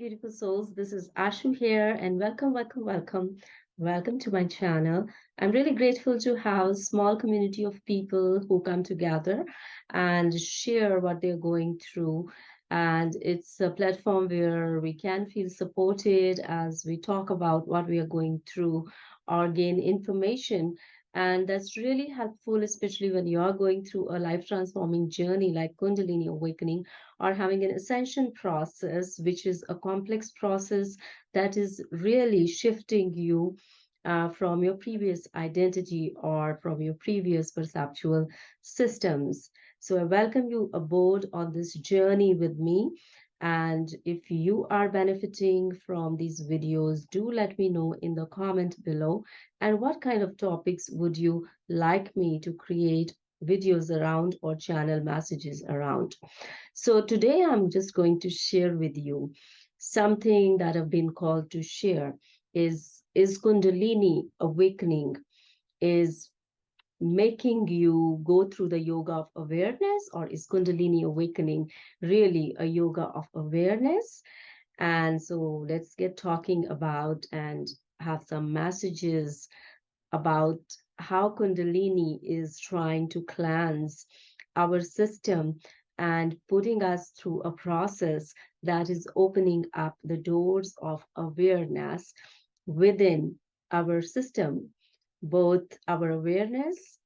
beautiful souls. This is Ashu here, and welcome to my channel. I'm really grateful to have a small community of people who come together and share what they're going through. And it's a platform where we can feel supported as we talk about what we are going through or gain information. And that's really helpful, especially when you are going through a life transforming journey like Kundalini Awakening or having an ascension process, which is a complex process that is really shifting you from your previous identity or from your previous perceptual systems. So I welcome you aboard on this journey with me. And if you are benefiting from these videos, do let me know in the comment below. And what kind of topics would you like me to create videos around or channel messages around? So today I'm just going to share with you something that I've been called to share is Kundalini awakening, is making you go through the yoga of awareness, or is Kundalini awakening really a yoga of awareness? And so let's get talking about and have some messages about how Kundalini is trying to cleanse our system and putting us through a process that is opening up the doors of awareness within our system, both our awareness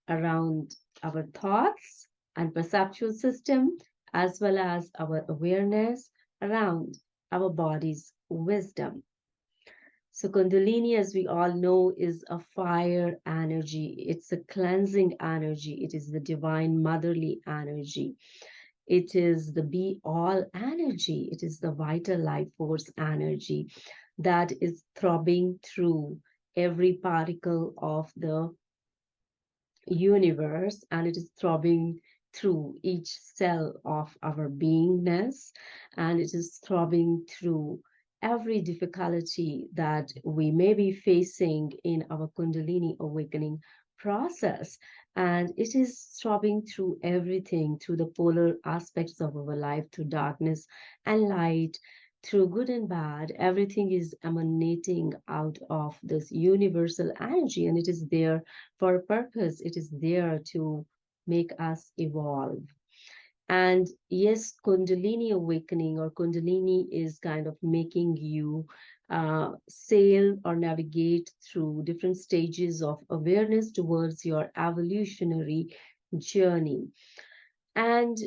around our thoughts and perceptual system, as well as our awareness around our body's wisdom. So, Kundalini, as we all know, is a fire energy. It's a cleansing energy. It is the divine motherly energy. It is the be all energy. It is the vital life force energy that is throbbing through every particle of the universe, and it is throbbing through each cell of our beingness, and it is throbbing through every difficulty that we may be facing in our Kundalini awakening process. And it is throbbing through everything, through the polar aspects of our life, through darkness and light, through good and bad. Everything is emanating out of this universal energy, and it is there for a purpose. It is there to make us evolve. And yes, Kundalini awakening or Kundalini is kind of making you sail or navigate through different stages of awareness towards your evolutionary journey. And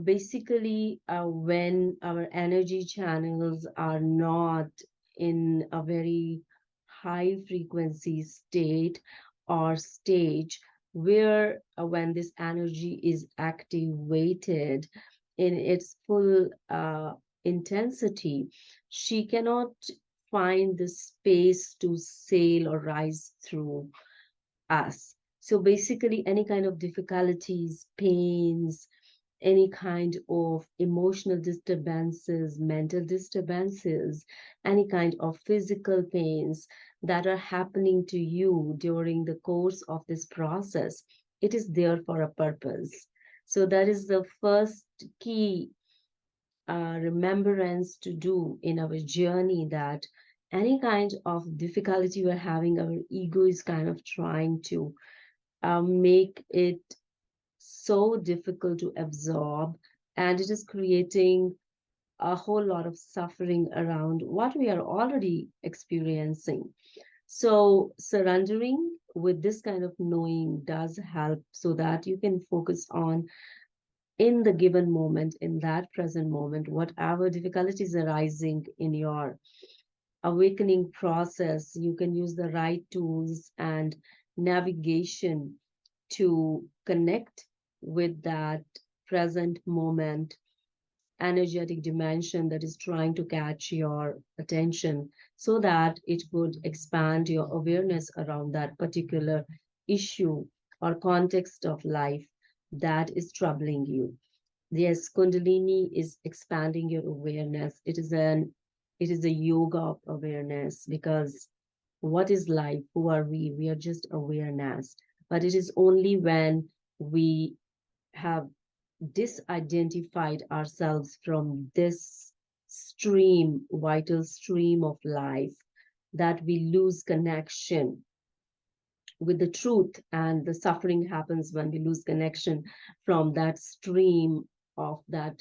basically, when our energy channels are not in a very high frequency state or stage, where when this energy is activated in its full intensity, she cannot find the space to sail or rise through us. So basically, any kind of difficulties, pains, any kind of emotional disturbances, mental disturbances, any kind of physical pains that are happening to you during the course of this process, it is there for a purpose. So that is the first key remembrance to do in our journey, that any kind of difficulty we're having, our ego is kind of trying to make it so difficult to absorb, and it is creating a whole lot of suffering around what we are already experiencing. So, surrendering with this kind of knowing does help so that you can focus on in the given moment, in that present moment, whatever difficulties arising in your awakening process, you can use the right tools and navigation to connect with that present moment energetic dimension that is trying to catch your attention, so that it would expand your awareness around that particular issue or context of life that is troubling you. Yes, Kundalini is expanding your awareness. It is a yoga of awareness, because what is life? Who are we? We are just awareness. But it is only when we have disidentified ourselves from this stream, vital stream of life, that we lose connection with the truth, and the suffering happens when we lose connection from that stream of that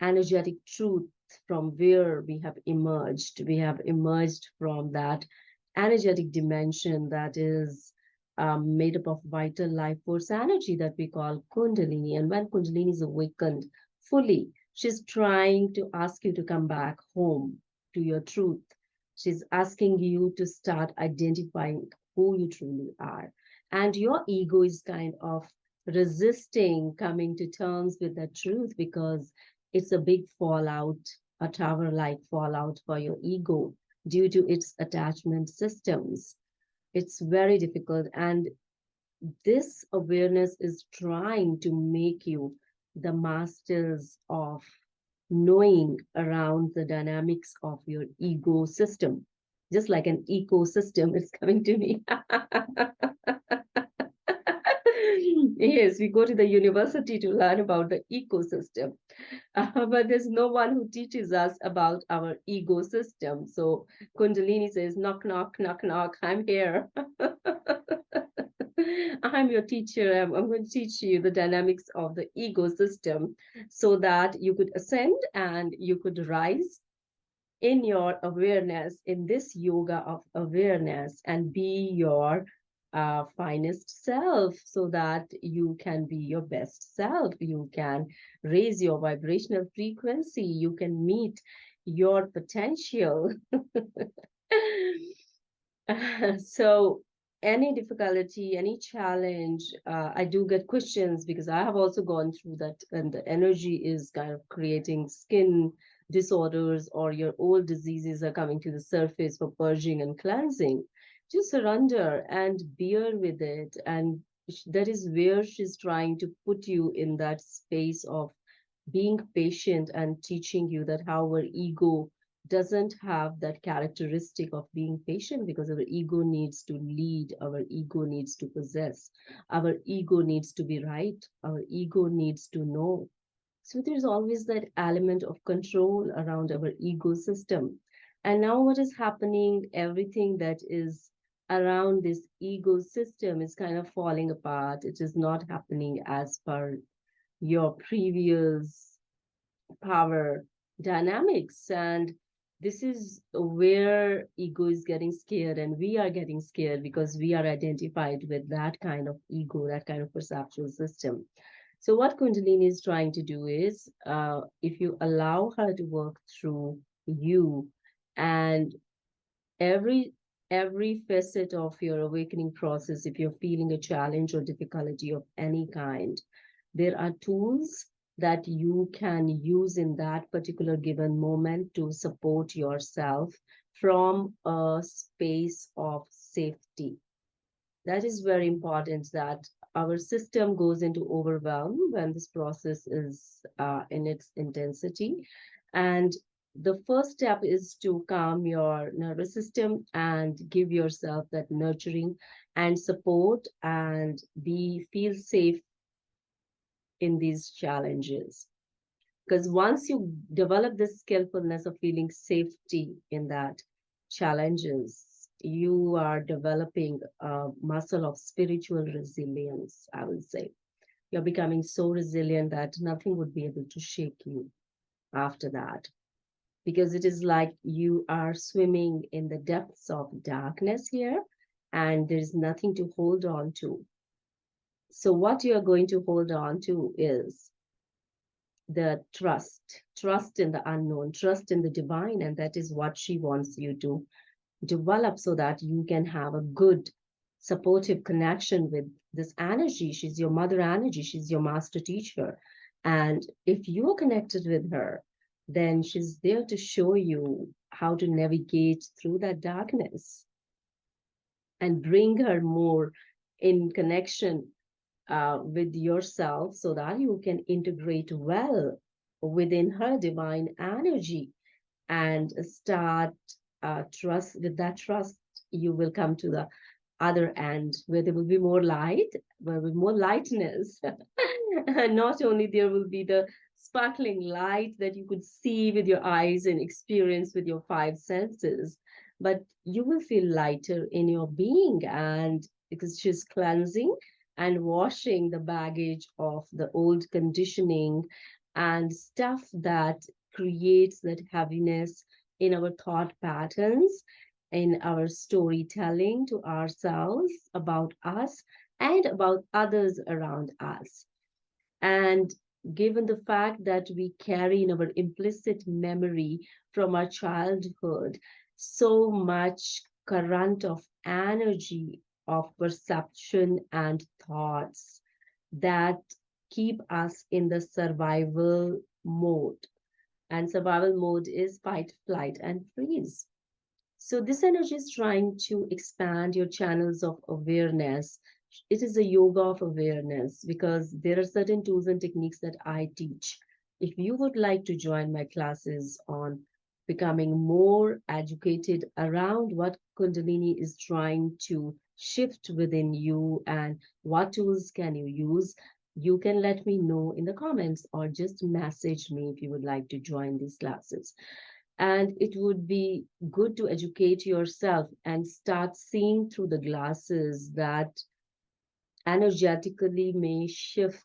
energetic truth from where we have emerged. We have emerged from that energetic dimension that is made up of vital life force energy that we call Kundalini. And when Kundalini is awakened fully, she's trying to ask you to come back home to your truth. She's asking you to start identifying who you truly are. And your ego is kind of resisting coming to terms with the truth because it's a big fallout, a tower like fallout for your ego due to its attachment systems. It's very difficult. And this awareness is trying to make you the masters of knowing around the dynamics of your ego system. Just like an ecosystem, it's coming to me. Yes, we go to the university to learn about the ecosystem, but there's no one who teaches us about our ego system. So Kundalini says, knock, knock, knock, knock, I'm here. I'm your teacher. I'm going to teach you the dynamics of the ego system so that you could ascend and you could rise in your awareness, in this yoga of awareness, and be your finest self so that you can be your best self. You can raise your vibrational frequency. You can meet your potential. So, any difficulty, any challenge, I do get questions because I have also gone through that, and the energy is kind of creating skin disorders, or your old diseases are coming to the surface for purging and cleansing. Just surrender and bear with it. And that is where she's trying to put you in that space of being patient and teaching you that how our ego doesn't have that characteristic of being patient, because our ego needs to lead, our ego needs to possess, our ego needs to be right, our ego needs to know. So there's always that element of control around our ecosystem. And now what is happening, everything that is around this ecosystem is kind of falling apart. It is not happening as per your previous power dynamics. And this is where ego is getting scared, and we are getting scared because we are identified with that kind of ego, that kind of perceptual system. So what Kundalini is trying to do is, if you allow her to work through you, and every every facet of your awakening process, if you're feeling a challenge or difficulty of any kind, there are tools that you can use in that particular given moment to support yourself from a space of safety. That is very important, that our system goes into overwhelm when this process is in its intensity. And the first step is to calm your nervous system and give yourself that nurturing and support, and feel safe in these challenges. Because once you develop this skillfulness of feeling safety in that challenges, you are developing a muscle of spiritual resilience, I would say. You're becoming so resilient that nothing would be able to shake you after that. Because it is like you are swimming in the depths of darkness here, and there's nothing to hold on to. So, what you're going to hold on to is the trust in the unknown, trust in the divine. And that is what she wants you to develop so that you can have a good, supportive connection with this energy. She's your mother energy, she's your master teacher. And if you are connected with her, then she's there to show you how to navigate through that darkness and bring her more in connection with yourself so that you can integrate well within her divine energy and start trust. With that trust, you will come to the other end where there will be more light, where will be more lightness. And not only there will be the sparkling light that you could see with your eyes and experience with your five senses. But you will feel lighter in your being, and because she's cleansing and washing the baggage of the old conditioning and stuff that creates that heaviness in our thought patterns, in our storytelling to ourselves about us and about others around us. And given the fact that we carry in our implicit memory from our childhood so much current of energy, of perception and thoughts that keep us in the survival mode. And survival mode is fight, flight, and freeze. So this energy is trying to expand your channels of awareness. It is a yoga of awareness because there are certain tools and techniques that I teach. If you would like to join my classes on becoming more educated around what Kundalini is trying to shift within you and what tools can you use, you can let me know in the comments or just message me if you would like to join these classes. And it would be good to educate yourself and start seeing through the glasses that energetically may shift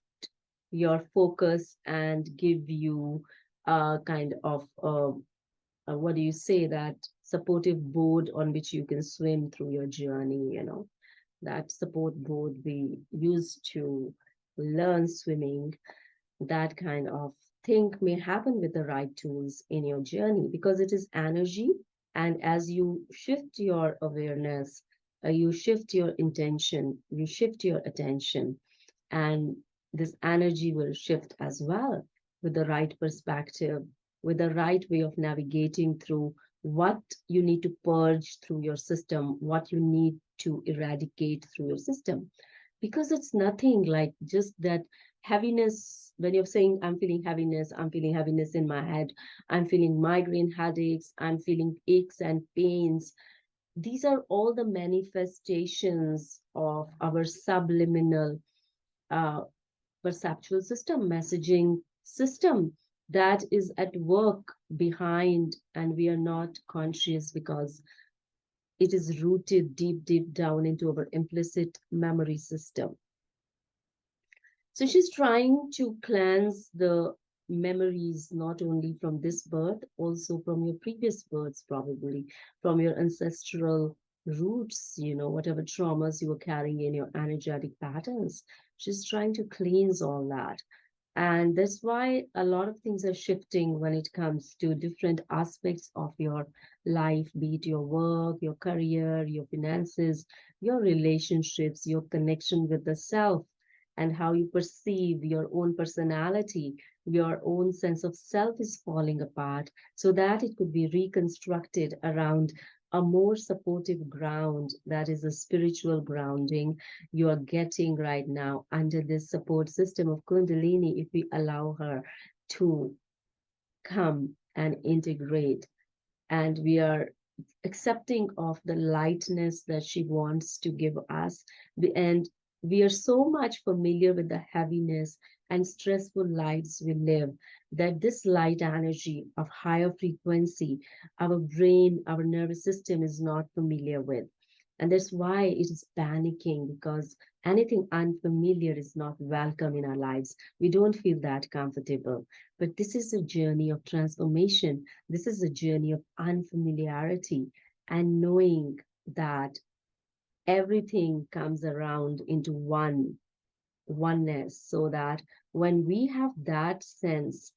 your focus and give you a kind of what do you say, that supportive board on which you can swim through your journey, that support board we use to learn swimming. That kind of thing may happen with the right tools in your journey because it is energy. And as you shift your awareness, you shift your intention, you shift your attention, and this energy will shift as well with the right perspective, with the right way of navigating through what you need to purge through your system, what you need to eradicate through your system. Because it's nothing like just that heaviness. When you're saying, I'm feeling heaviness in my head, I'm feeling migraine headaches, I'm feeling aches and pains. These are all the manifestations of our subliminal uh, perceptual system, messaging system that is at work behind, and we are not conscious because it is rooted deep, deep down into our implicit memory system. So she's trying to cleanse the memories not only from this birth, also from your previous births, probably from your ancestral roots, whatever traumas you were carrying in your energetic patterns. She's trying to cleanse all that. And that's why a lot of things are shifting when it comes to different aspects of your life, be it your work, your career, your finances, your relationships, your connection with the self, and how you perceive your own personality, your own sense of self is falling apart so that it could be reconstructed around a more supportive ground that is a spiritual grounding you are getting right now under this support system of Kundalini if we allow her to come and integrate. And we are accepting of the lightness that she wants to give us. And we are so much familiar with the heaviness and stressful lives we live that this light energy of higher frequency, our brain, our nervous system is not familiar with. And that's why it is panicking because anything unfamiliar is not welcome in our lives. We don't feel that comfortable. But this is a journey of transformation. This is a journey of unfamiliarity and knowing that everything comes around into oneness, so that when we have that sense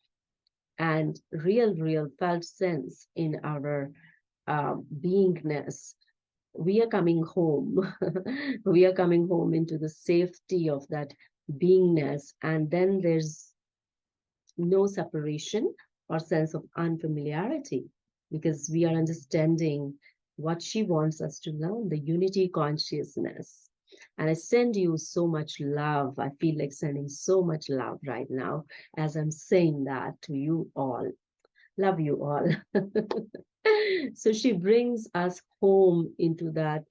and real felt sense in our beingness, we are coming home. We are coming home into the safety of that beingness. And then there's no separation or sense of unfamiliarity because we are understanding what she wants us to learn, the unity consciousness. And I send you so much love. I feel like sending so much love right now as I'm saying that to you all. Love you all. So she brings us home into that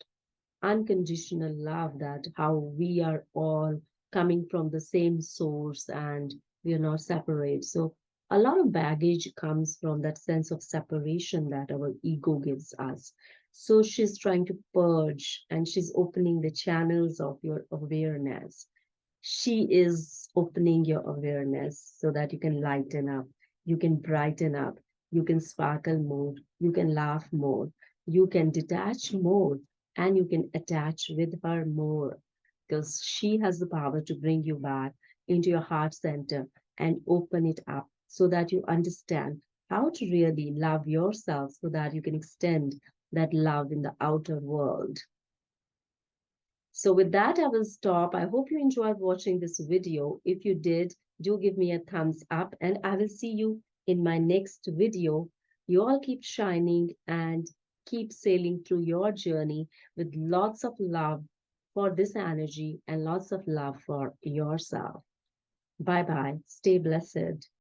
unconditional love, that how we are all coming from the same source and we are not separate. So A lot of baggage comes from that sense of separation that our ego gives us. So she's trying to purge and she's opening the channels of your awareness. She is opening your awareness so that you can lighten up, you can brighten up, you can sparkle more, you can laugh more, you can detach more, and you can attach with her more because she has the power to bring you back into your heart center and open it up so that you understand how to really love yourself so that you can extend that love in the outer world. So with that, I will stop. I hope you enjoyed watching this video. If you did, do give me a thumbs up and I will see you in my next video. You all keep shining and keep sailing through your journey with lots of love for this energy and lots of love for yourself. Bye bye. Stay blessed.